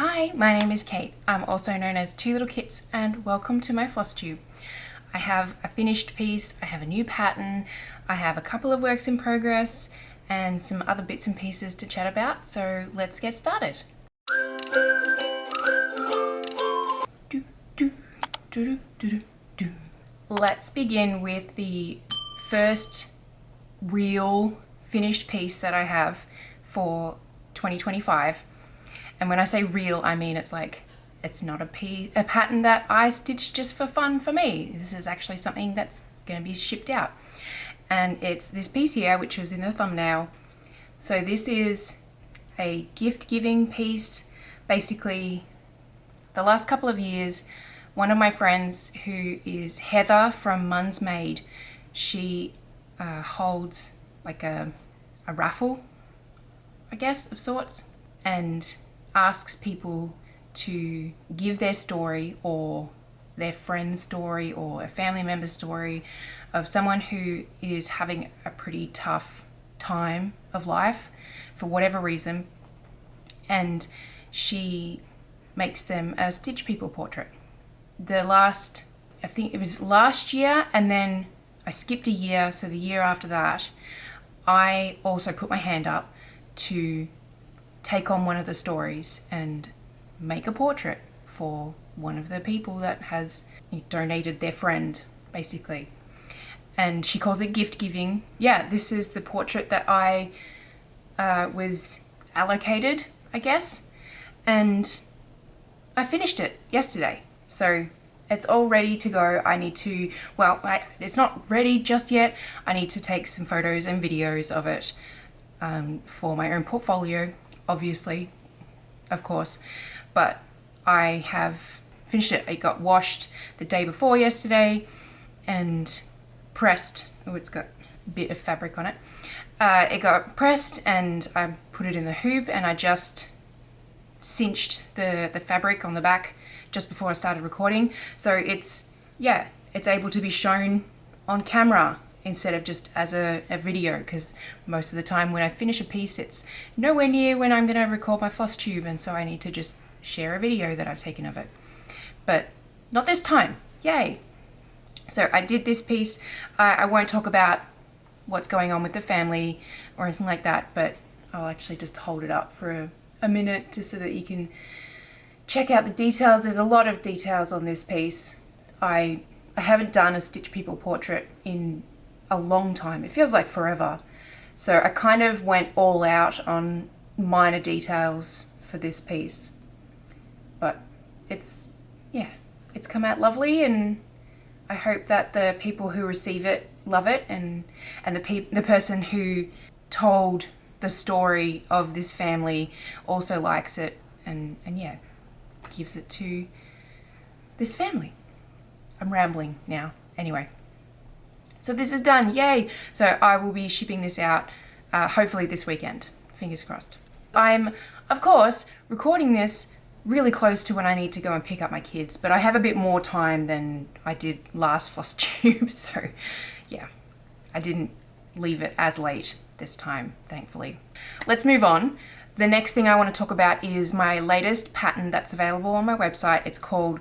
Hi, my name is Kate. I'm also known as Two Little Kits, and welcome to my FlossTube. I have a finished piece, I have a new pattern, I have a couple of works in progress, and some other bits and pieces to chat about, so let's get started. Let's begin with the first real finished piece that I have for 2025. And when I say real, I mean it's not a pattern that I stitched just for fun for me. This is actually something that's going to be shipped out. And it's this piece here, which was in the thumbnail. So this is a gift giving piece. Basically, the last couple of years, one of my friends, who is Heather from Mun's Maid, she holds like a raffle, I guess, of sorts, and asks people to give their story or their friend's story or a family member's story of someone who is having a pretty tough time of life for whatever reason, and she makes them a Stitch People portrait. I think it was last year, and then I skipped a year, so the year after that I also put my hand up to take on one of the stories and make a portrait for one of the people that has donated their friend, basically. And she calls it gift giving. Yeah, this is the portrait that I was allocated, I guess, and I finished it yesterday. So it's all ready to go. It's not ready just yet. I need to take some photos and videos of it for my own portfolio, obviously, of course, but I have finished it. It got washed the day before yesterday and pressed. Oh, it's got a bit of fabric on it. It got pressed and I put it in the hoop, and I just cinched the fabric on the back just before I started recording. So it's able to be shown on camera instead of just as a video, because most of the time when I finish a piece, it's nowhere near when I'm going to record my FlossTube, and so I need to just share a video that I've taken of it. But not this time. Yay! So I did this piece. I won't talk about what's going on with the family or anything like that, but I'll actually just hold it up for a minute just so that you can check out the details. There's a lot of details on this piece. I haven't done a Stitch People portrait in a long time. It feels like forever. So I kind of went all out on minor details for this piece. But it's come out lovely, and I hope that the people who receive it love it, and the person who told the story of this family also likes it, and gives it to this family. I'm rambling now. Anyway. So this is done, yay! So I will be shipping this out hopefully this weekend, fingers crossed. I'm, of course, recording this really close to when I need to go and pick up my kids, but I have a bit more time than I did last FlossTube, so yeah, I didn't leave it as late this time, thankfully. Let's move on. The next thing I want to talk about is my latest pattern that's available on my website. It's called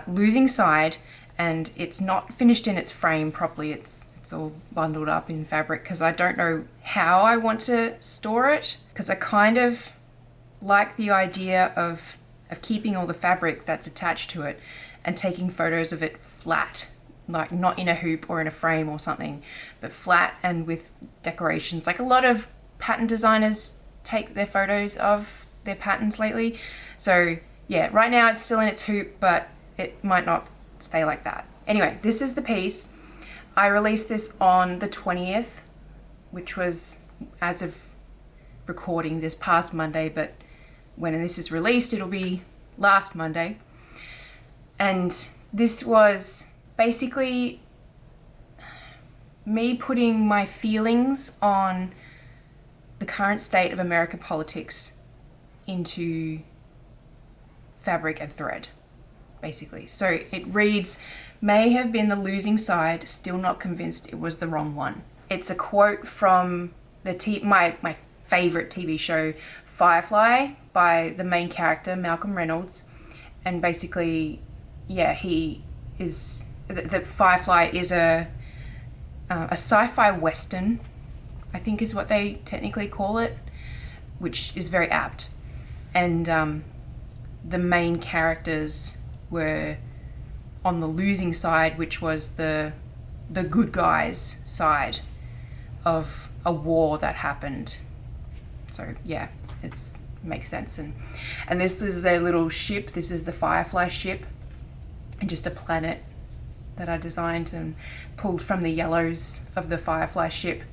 Losing Side, and it's not finished in its frame properly. It's all bundled up in fabric because I don't know how I want to store it, because I kind of like the idea of keeping all the fabric that's attached to it and taking photos of it flat, like not in a hoop or in a frame or something, but flat and with decorations. Like a lot of pattern designers take their photos of their patterns lately. So yeah, right now it's still in its hoop, but it might not stay like that. Anyway, this is the piece. I released this on the 20th, which was, as of recording, this past Monday, but when this is released, it'll be last Monday. And this was basically me putting my feelings on the current state of American politics into fabric and thread, basically. So it reads, "May have been the losing side, still not convinced it was the wrong one." It's a quote from my favorite TV show, Firefly by the main character, Malcolm Reynolds. And basically, yeah, he is, the Firefly is a sci-fi western, I think is what they technically call it, which is very apt. And the main characters were on the losing side, which was the good guys' side of a war that happened. So yeah, it makes sense. And this is their little ship. This is the Firefly ship, and just a planet that I designed and pulled from the yellows of the Firefly ship.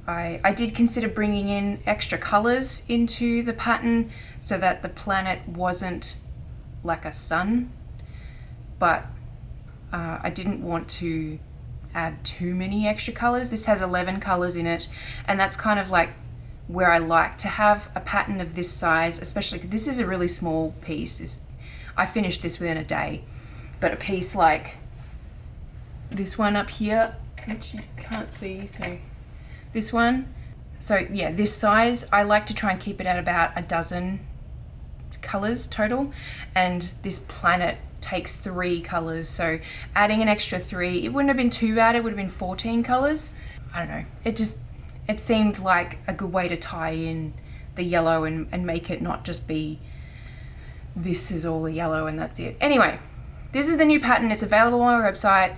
I did consider bringing in extra colors into the pattern so that the planet wasn't like a sun, but I didn't want to add too many extra colors. This has 11 colors in it, and that's kind of like where I like to have a pattern of this size, especially because this is a really small piece. I finished this within a day, but a piece like this one up here, which you can't see, so this one. So yeah, this size, I like to try and keep it at about a dozen colors total, and this planet takes 3 colors, so adding an extra 3, it wouldn't have been too bad. It would have been 14 colors. I don't know, it seemed like a good way to tie in the yellow and make it not just be this is all the yellow and that's it. Anyway, this is the new pattern. It's available on our website.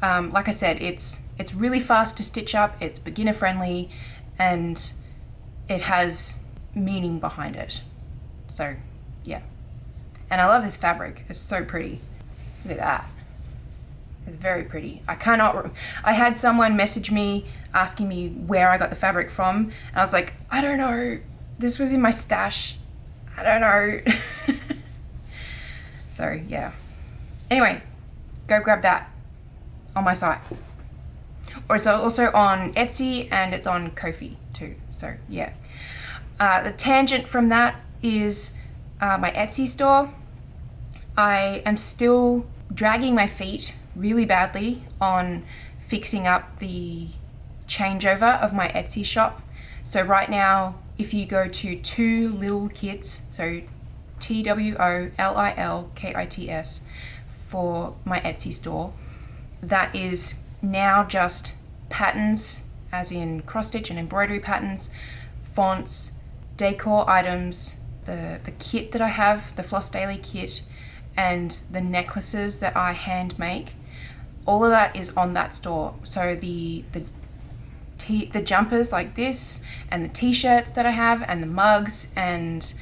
Like I said, it's really fast to stitch up, it's beginner friendly, and it has meaning behind it. So yeah, and I love this fabric. It's so pretty. Look at that. It's very pretty. I had someone message me asking me where I got the fabric from, and I was like, I don't know. This was in my stash. I don't know. So yeah. Anyway, go grab that on my site. Or it's also on Etsy, and it's on Ko-fi too. So yeah. The tangent from that is my Etsy store. I am still dragging my feet really badly on fixing up the changeover of my Etsy shop. So right now, if you go to twolittlekits, so TWOLILKITS for my Etsy store, that is now just patterns, as in cross stitch and embroidery patterns, fonts, decor items, the kit that I have, the Floss Daily kit, and the necklaces that I hand make. All of that is on that store. So the jumpers like this, and the t-shirts that I have, and the mugs, and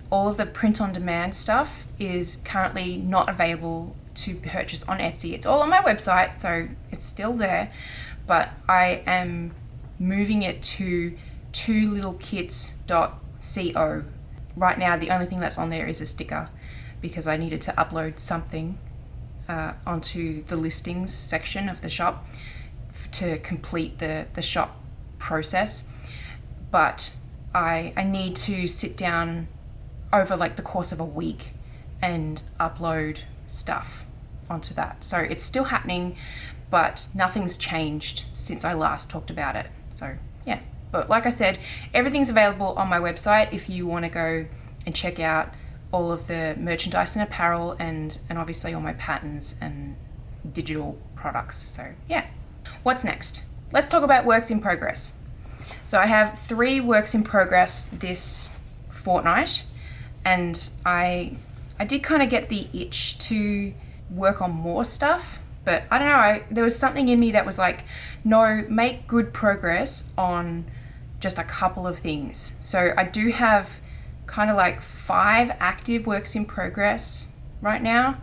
all of the print on demand stuff is currently not available to purchase on Etsy. It's all on my website, so it's still there, but I am moving it to twolittlekits.co. Right now, the only thing that's on there is a sticker, because I needed to upload something onto the listings section of the shop to complete the shop process. But I need to sit down over like the course of a week and upload stuff onto that. So it's still happening, but nothing's changed since I last talked about it. So yeah, but like I said, everything's available on my website if you want to go and check out all of the merchandise and apparel, and obviously all my patterns and digital products. So yeah, what's next? Let's talk about works in progress. So I have 3 works in progress this fortnight, and I did kind of get the itch to work on more stuff, but I don't know, there was something in me that was like, no, make good progress on just a couple of things. So I do have kind of like 5 active works in progress right now,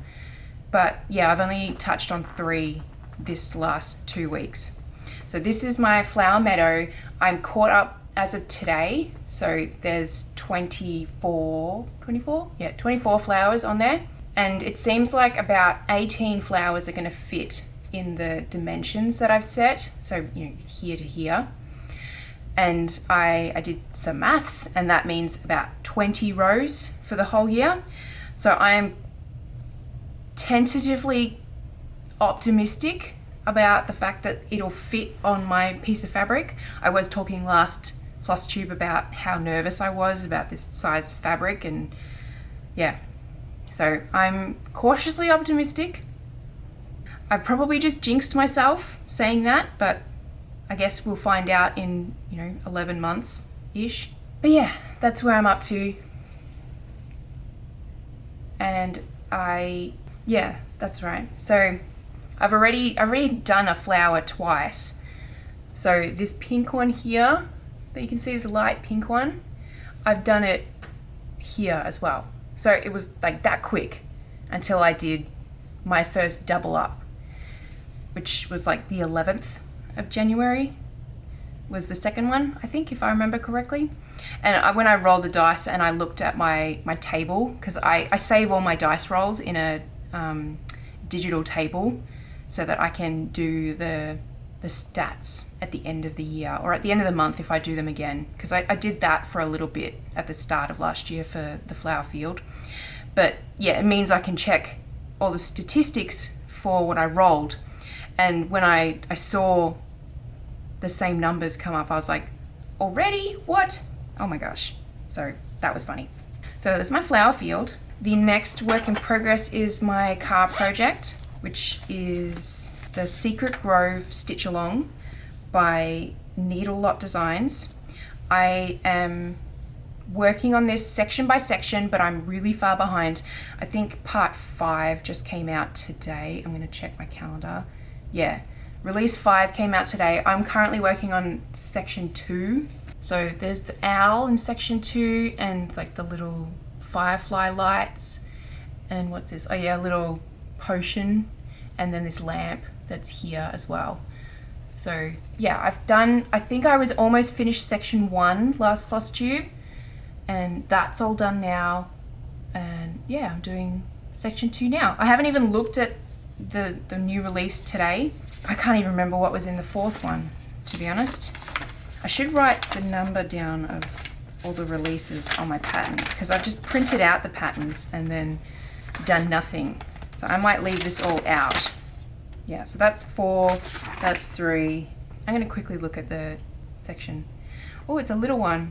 but yeah, I've only touched on 3 this last 2 weeks. So this is my flower meadow. I'm caught up as of today, so there's 24 flowers on there, and it seems like about 18 flowers are going to fit in the dimensions that I've set, so here to here. And I did some maths, and that means about 20 rows for the whole year. So I am tentatively optimistic about the fact that it'll fit on my piece of fabric. I was talking last FlossTube about how nervous I was about this size fabric, and yeah. So I'm cautiously optimistic. I probably just jinxed myself saying that, but I guess we'll find out in, 11 months-ish. But yeah, that's where I'm up to. And yeah, that's right. So I've already done a flower twice. So this pink one here, that you can see, this light pink one, I've done it here as well. So it was like that quick until I did my first double up, which was like the 11th of January was the second one, I think, if I remember correctly. And when I rolled the dice and I looked at my table, because I save all my dice rolls in a digital table so that I can do the stats at the end of the year, or at the end of the month if I do them again, because I did that for a little bit at the start of last year for the flower field. But yeah, it means I can check all the statistics for what I rolled. And when I saw the same numbers come up, I was like, already? What? Oh my gosh. So that was funny. So there's my flower field. The next work in progress is my car project, which is the Secret Grove Stitch Along by Needle Lot Designs. I am working on this section by section, but I'm really far behind. I think part 5 just came out today. I'm going to check my calendar. Yeah, release 5 came out today. I'm currently working on section 2. So there's the owl in section 2 and like the little firefly lights. And what's this? Oh yeah, a little potion, and then this lamp that's here as well. So yeah, I think I was almost finished section 1 last FlossTube, and that's all done now. And yeah, I'm doing section 2 now. I haven't even looked at the new release today. I can't even remember what was in the 4th one, to be honest. I should write the number down of all the releases on my patterns, because I've just printed out the patterns and then done nothing. So I might leave this all out. Yeah, so that's 4, that's 3. I'm going to quickly look at the section. Oh, it's a little one.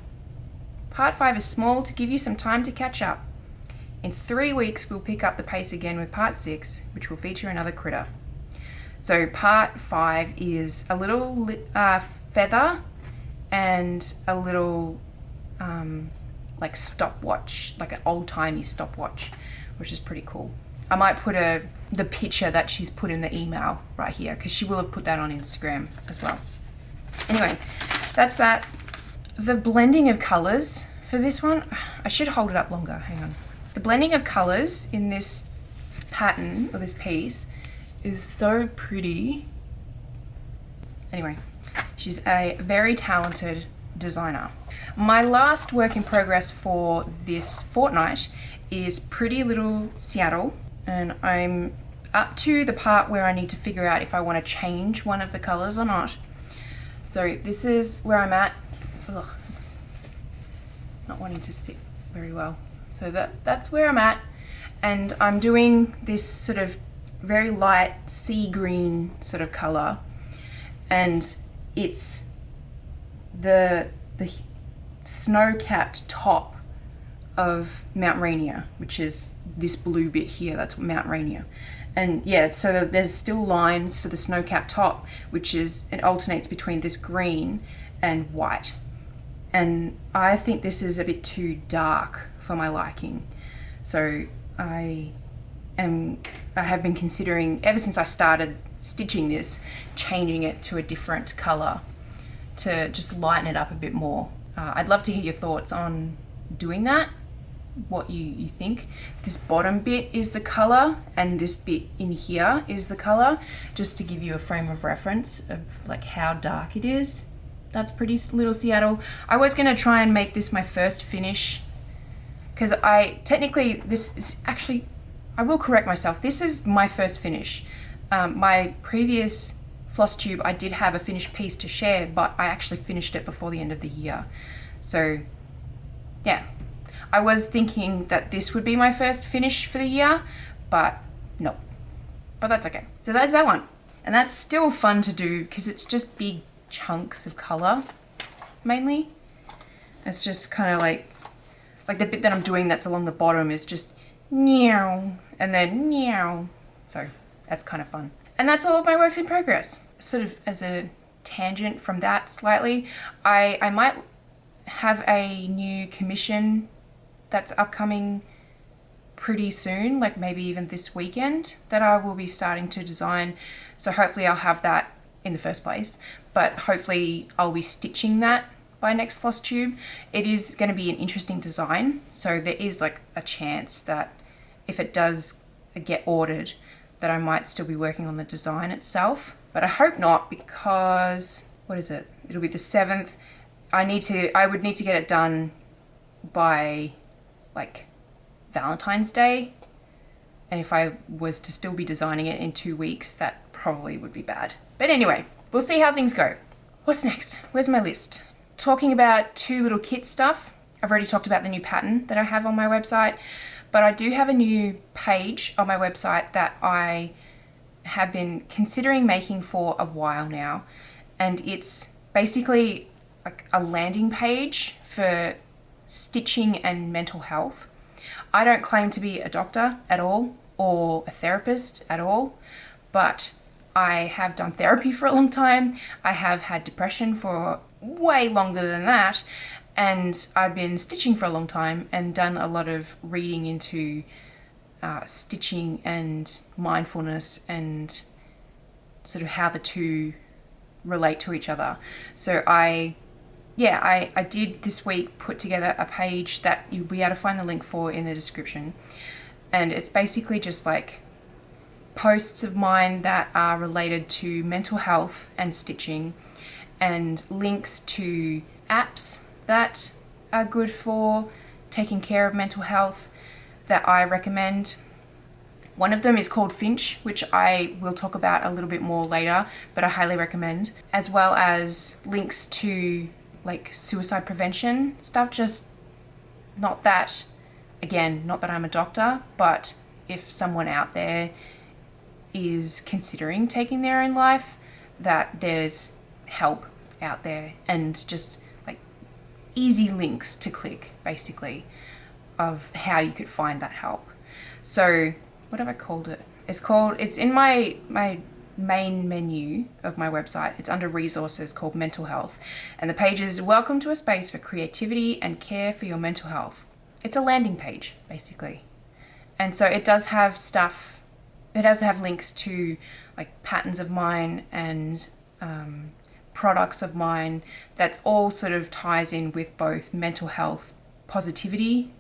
Part 5 is small to give you some time to catch up. In 3 weeks, we'll pick up the pace again with part 6, which will feature another critter. So part 5 is a little feather and a little like stopwatch, like an old-timey stopwatch, which is pretty cool. I might put the picture that she's put in the email right here, because she will have put that on Instagram as well. Anyway, that's that. The blending of colours for this one, I should hold it up longer, hang on. The blending of colours in this pattern, or this piece, is so pretty. Anyway, she's a very talented designer. My last work in progress for this fortnight is Pretty Little Seattle, and I'm up to the part where I need to figure out if I want to change one of the colours or not. So this is where I'm at. Ugh, it's not wanting to sit very well. So that's where I'm at, and I'm doing this sort of very light sea green sort of colour, and it's the snow-capped top of Mount Rainier, which is this blue bit here, that's Mount Rainier. And yeah, so there's still lines for the snow-capped top, which is, it alternates between this green and white. And I think this is a bit too dark for my liking. So I have been considering, ever since I started stitching this, changing it to a different colour to just lighten it up a bit more. I'd love to hear your thoughts on doing that, what you think. This bottom bit is the colour, and this bit in here is the colour, just to give you a frame of reference of like how dark it is. That's Pretty Little Seattle. I was going to try and make this my first finish, because this is actually, I will correct myself, this is my first finish. My previous FlossTube, I did have a finished piece to share, but I actually finished it before the end of the year. So yeah, I was thinking that this would be my first finish for the year, but no, but that's okay. So that's that one, and that's still fun to do because it's just big chunks of color mainly. It's just kind of like the bit that I'm doing that's along the bottom is just meow and then meow. So that's kind of fun. And that's all of my works in progress. Sort of as a tangent from that slightly, I might have a new commission that's upcoming pretty soon, like maybe even this weekend, that I will be starting to design. So hopefully I'll have that in the first place, but hopefully I'll be stitching that by next FlossTube. It is going to be an interesting design, so there is like a chance that if it does get ordered, that I might still be working on the design itself, but I hope not, because what is it? It'll be the 7th. I would need to get it done by like Valentine's Day, and if I was to still be designing it in 2 weeks, that probably would be bad. But anyway, we'll see how things go. What's next? Where's my list? Talking about twolittlekits stuff. I've already talked about the new pattern that I have on my website, but I do have a new page on my website that I have been considering making for a while now, and it's basically like a landing page for stitching and mental health. I don't claim to be a doctor at all or a therapist at all, but I have done therapy for a long time. I have had depression for way longer than that, and I've been stitching for a long time and done a lot of reading into stitching and mindfulness and sort of how the two relate to each other. So I did this week put together a page that you'll be able to find the link for in the description, and it's basically just like posts of mine that are related to mental health and stitching, and links to apps that are good for taking care of mental health that I recommend. One of them is called Finch, which I will talk about a little bit more later, but I highly recommend, as well as links to like suicide prevention stuff. Just not that I'm a doctor, but if someone out there is considering taking their own life, that there's help out there, and just like easy links to click basically of how you could find that help. So what have I called it? It's in my main menu of my website. It's under resources, called mental health, and the page is welcome to a space for creativity and care for your mental health. It's a landing page basically, and so it does have stuff. It does have links to like patterns of mine and products of mine that all sort of ties in with both mental health positivity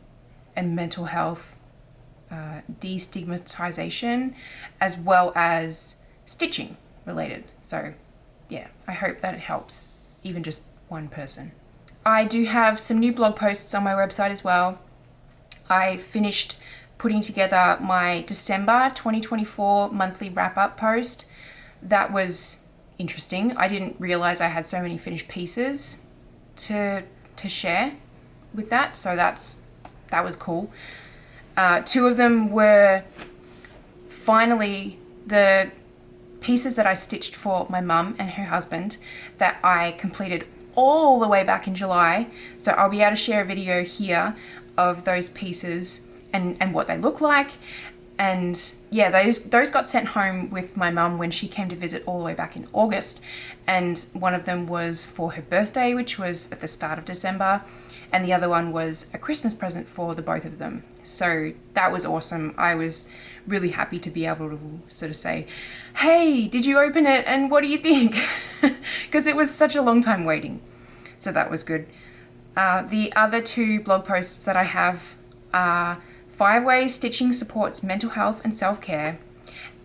and mental health destigmatization, as well as stitching related. So yeah, I hope that it helps even just one person. I do have some new blog posts on my website as well. I finished putting together my December 2024 monthly wrap-up post. That was interesting. I didn't realize I had so many finished pieces to share with that, so that was cool. 2 of them were finally the pieces that I stitched for my mum and her husband that I completed all the way back in July. So I'll be able to share a video here of those pieces and what they look like. And yeah, those got sent home with my mum when she came to visit all the way back in August. And one of them was for her birthday, which was at the start of December. And the other one was a Christmas present for the both of them. So that was awesome. I was really happy to be able to sort of say, hey, did you open it? And what do you think? Because it was such a long time waiting. So that was good. The other 2 blog posts that I have are 5 ways stitching supports mental health and self-care,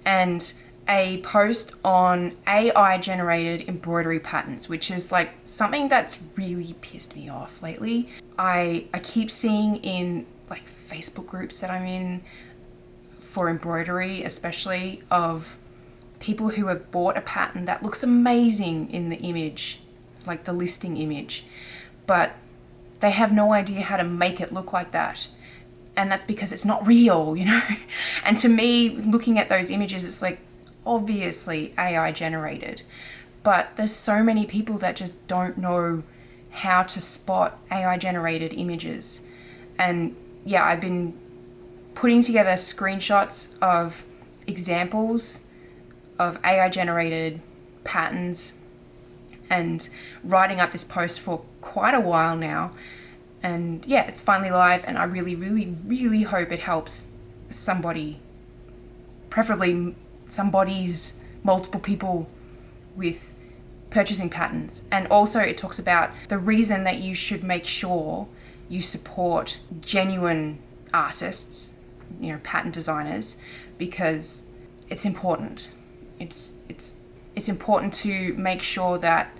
and a post on AI generated embroidery patterns, which is like something that's really pissed me off lately. I keep seeing in like Facebook groups that I'm in for embroidery, especially, of people who have bought a pattern that looks amazing in the image, like the listing image, but they have no idea how to make it look like that. And that's because it's not real, you know? And to me, looking at those images, it's like, obviously AI generated, but there's so many people that just don't know how to spot AI generated images. And yeah, I've been putting together screenshots of examples of AI generated patterns and writing up this post for quite a while now. And yeah, it's finally live, and I really, really, really hope it helps somebody, preferably somebody's multiple people, with purchasing patterns. And also it talks about the reason that you should make sure you support genuine artists, pattern designers, because it's important. It's important to make sure that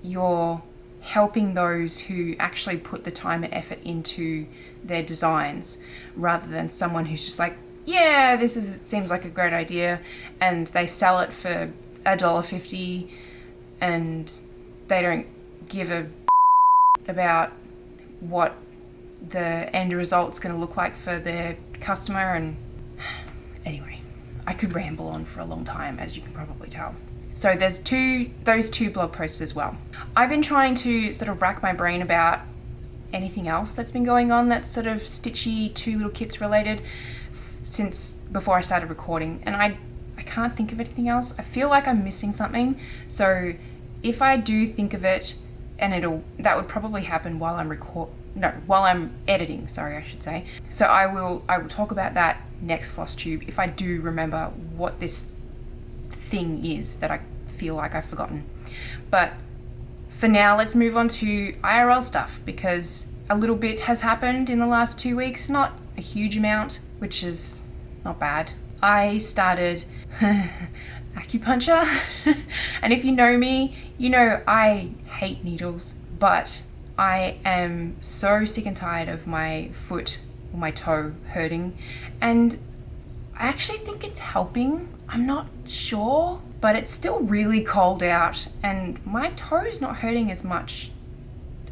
you're helping those who actually put the time and effort into their designs, rather than someone who's just like, yeah, seems like a great idea, and they sell it for $1.50 and they don't give a about what the end result's going to look like for their customer. And anyway, I could ramble on for a long time, as you can probably tell. So there's those two blog posts as well. I've been trying to sort of rack my brain about anything else that's been going on that's sort of stitchy, Two Little Kits related, since before I started recording, and I can't think of anything else. I feel like I'm missing something. So if I do think of it, and that would probably happen while I'm editing, I should say. So I will talk about that next FlossTube if I do remember what this thing is that I feel like I've forgotten. But for now, let's move on to IRL stuff, because a little bit has happened in the last 2 weeks, not a huge amount, which is not bad. I started acupuncture, and if you know me, you know I hate needles, but I am so sick and tired of my foot or my toe hurting, and I actually think it's helping. I'm not sure, but it's still really cold out, and my toe's not hurting as much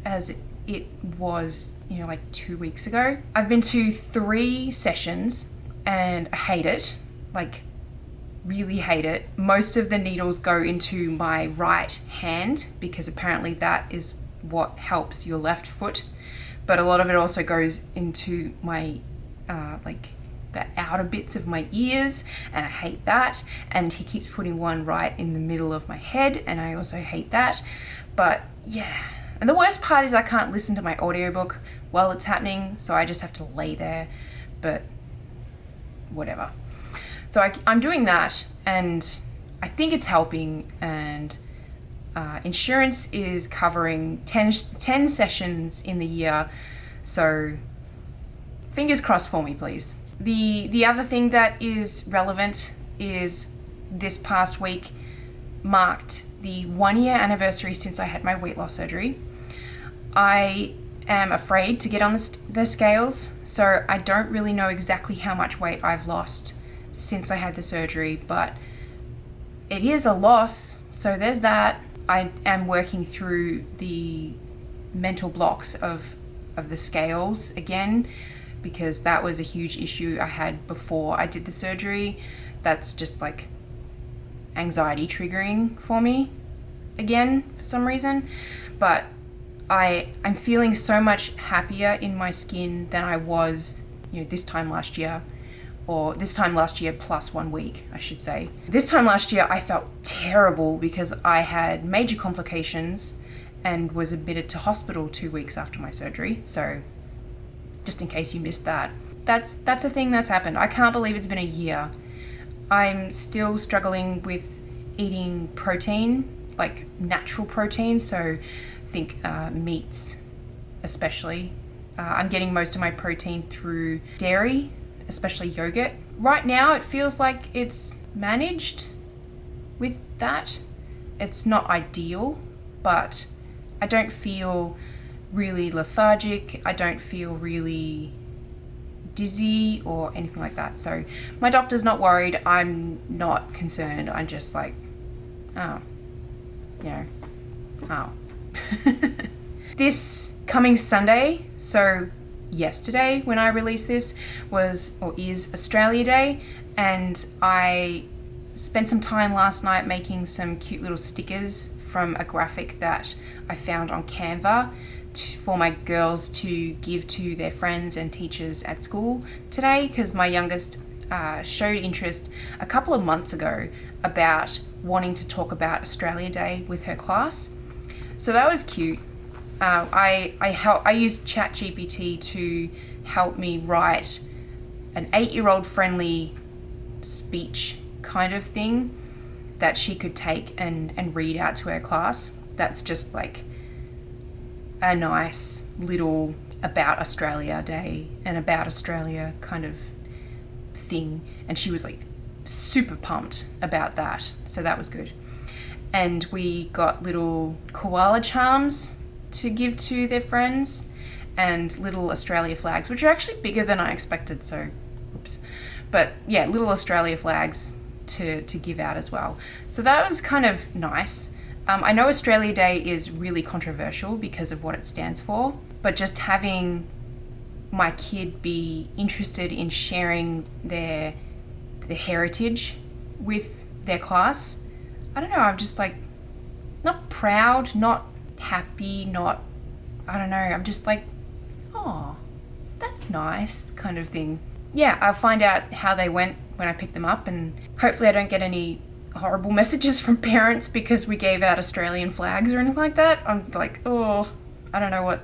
as it was, like 2 weeks ago. I've been to 3 sessions and I hate it, like really hate it. Most of the needles go into my right hand, because apparently that is what helps your left foot, but a lot of it also goes into my the outer bits of my ears, and I hate that. And he keeps putting one right in the middle of my head, and I also hate that. But yeah, and the worst part is I can't listen to my audiobook while it's happening, so I just have to lay there, but whatever. So I'm doing that, and I think it's helping, and insurance is covering 10 sessions in the year, so fingers crossed for me, please. The other thing that is relevant is this past week marked the 1-year anniversary since I had my weight loss surgery. I am afraid to get on the scales, so I don't really know exactly how much weight I've lost since I had the surgery, but it is a loss, so there's that. I am working through the mental blocks of the scales again, because that was a huge issue I had before I did the surgery. That's just like anxiety triggering for me again for some reason. But I'm feeling so much happier in my skin than I was, this time last year, or this time last year plus 1 week, I should say. This time last year I felt terrible because I had major complications and was admitted to hospital 2 weeks after my surgery. So just in case you missed that, that's a thing that's happened. I can't believe it's been a year. I'm still struggling with eating protein, like natural protein, so think meats especially. I'm getting most of my protein through dairy, especially yogurt. Right now it feels like it's managed with that. It's not ideal, but I don't feel really lethargic. I don't feel really dizzy or anything like that. So my doctor's not worried. I'm not concerned. I'm just like, oh. This coming Sunday, so yesterday when I released this is Australia Day, and I spent some time last night making some cute little stickers from a graphic that I found on Canva for my girls to give to their friends and teachers at school today, because my youngest showed interest a couple of months ago about wanting to talk about Australia Day with her class. So that was cute. I used ChatGPT to help me write an 8-year-old friendly speech kind of thing that she could take and read out to her class. That's just like a nice little about Australia Day and about Australia kind of thing. And she was like super pumped about that. So that was good. And we got little koala charms to give to their friends and little Australia flags, which are actually bigger than I expected. So, oops. But yeah, little Australia flags to give out as well. So that was kind of nice. I know Australia Day is really controversial because of what it stands for, but just having my kid be interested in sharing their heritage with their class, I don't know, I'm just like, not proud, not happy, not, I don't know, I'm just like, oh, that's nice kind of thing. Yeah, I'll find out how they went when I pick them up, and hopefully I don't get any horrible messages from parents because we gave out Australian flags or anything like that. I'm like, oh, I don't know what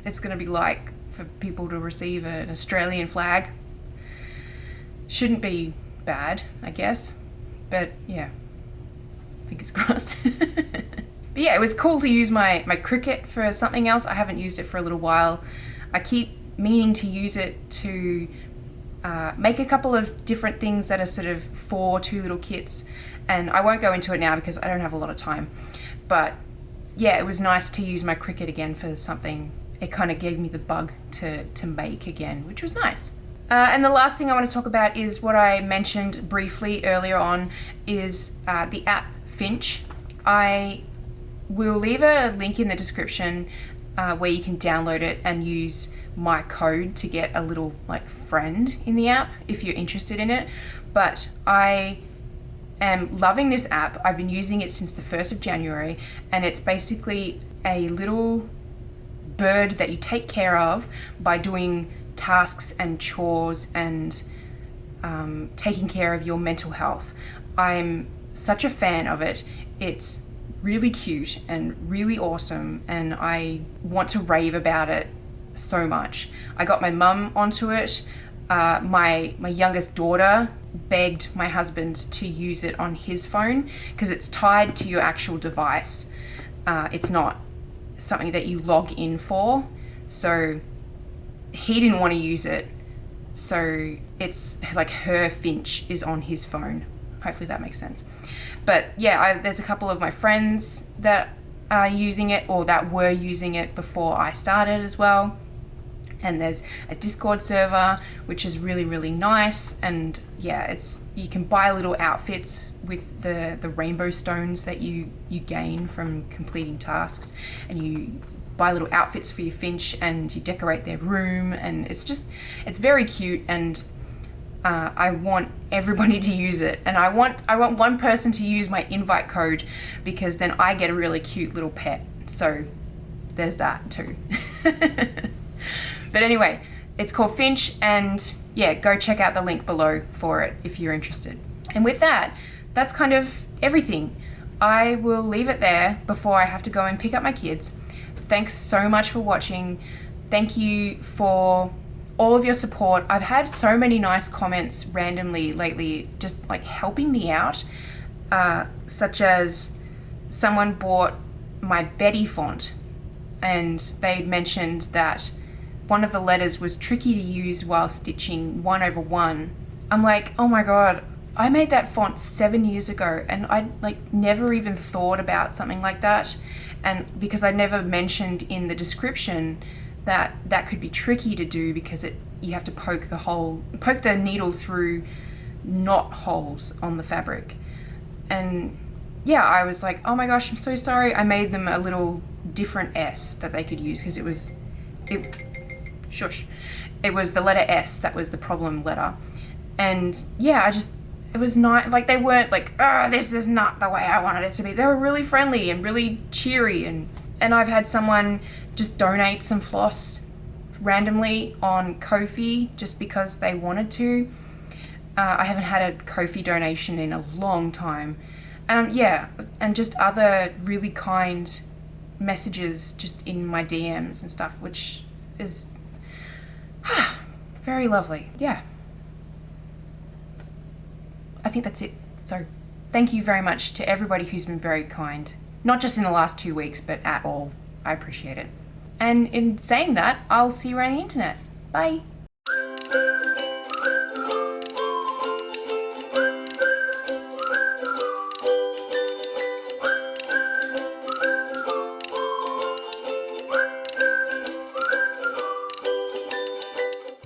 it's going to be like for people to receive an Australian flag. Shouldn't be bad, I guess. But yeah, fingers crossed. But yeah, it was cool to use my Cricut for something else. I haven't used it for a little while. I keep meaning to use it to make a couple of different things that are sort of for Two Little Kits, and I won't go into it now because I don't have a lot of time. But yeah, it was nice to use my Cricut again for something. It kind of gave me the bug to make again, which was nice. And the last thing I want to talk about is what I mentioned briefly earlier on, is the app Finch. I will leave a link in the description where you can download it and use my code to get a little like friend in the app if you're interested in it. But I am loving this app. I've been using it since the 1st of January, and it's basically a little bird that you take care of by doing tasks and chores and taking care of your mental health. I'm such a fan of it. It's really cute and really awesome, and I want to rave about it so much. I got my mum onto it. My youngest daughter begged my husband to use it on his phone because it's tied to your actual device. It's not something that you log in for. So he didn't want to use it. So it's like her Finch is on his phone. Hopefully that makes sense. But yeah, there's a couple of my friends that are using it, or that were using it before I started as well. And there's a Discord server, which is really, really nice. And yeah, you can buy little outfits with the rainbow stones that you gain from completing tasks, and you buy little outfits for your Finch and you decorate their room, and it's very cute. And I want everybody to use it, and I want one person to use my invite code, because then I get a really cute little pet. So there's that too. But anyway, it's called Finch, and yeah, go check out the link below for it if you're interested. And with that, that's kind of everything. I will leave it there before I have to go and pick up my kids. Thanks so much for watching. Thank you for all of your support. I've had so many nice comments randomly lately, just like helping me out, such as someone bought my Betty font, and they mentioned that one of the letters was tricky to use while stitching 1/1. I'm like, oh my god, I made that font 7 years ago, and I like never even thought about something like that. And because I never mentioned in the description that could be tricky to do, because you have to poke the needle through knot holes on the fabric. And yeah, I was like, oh my gosh, I'm so sorry. I made them a little different S that they could use, because it was the letter S that was the problem letter. And yeah, it was not like they weren't like, oh, this is not the way I wanted it to be. They were really friendly and really cheery, and I've had someone just donate some floss randomly on Ko-fi just because they wanted to. I haven't had a Ko-fi donation in a long time. Yeah, and just other really kind messages just in my DMs and stuff, which is very lovely. Yeah. I think that's it. So thank you very much to everybody who's been very kind. Not just in the last 2 weeks, but at all. I appreciate it. And in saying that, I'll see you around the internet. Bye.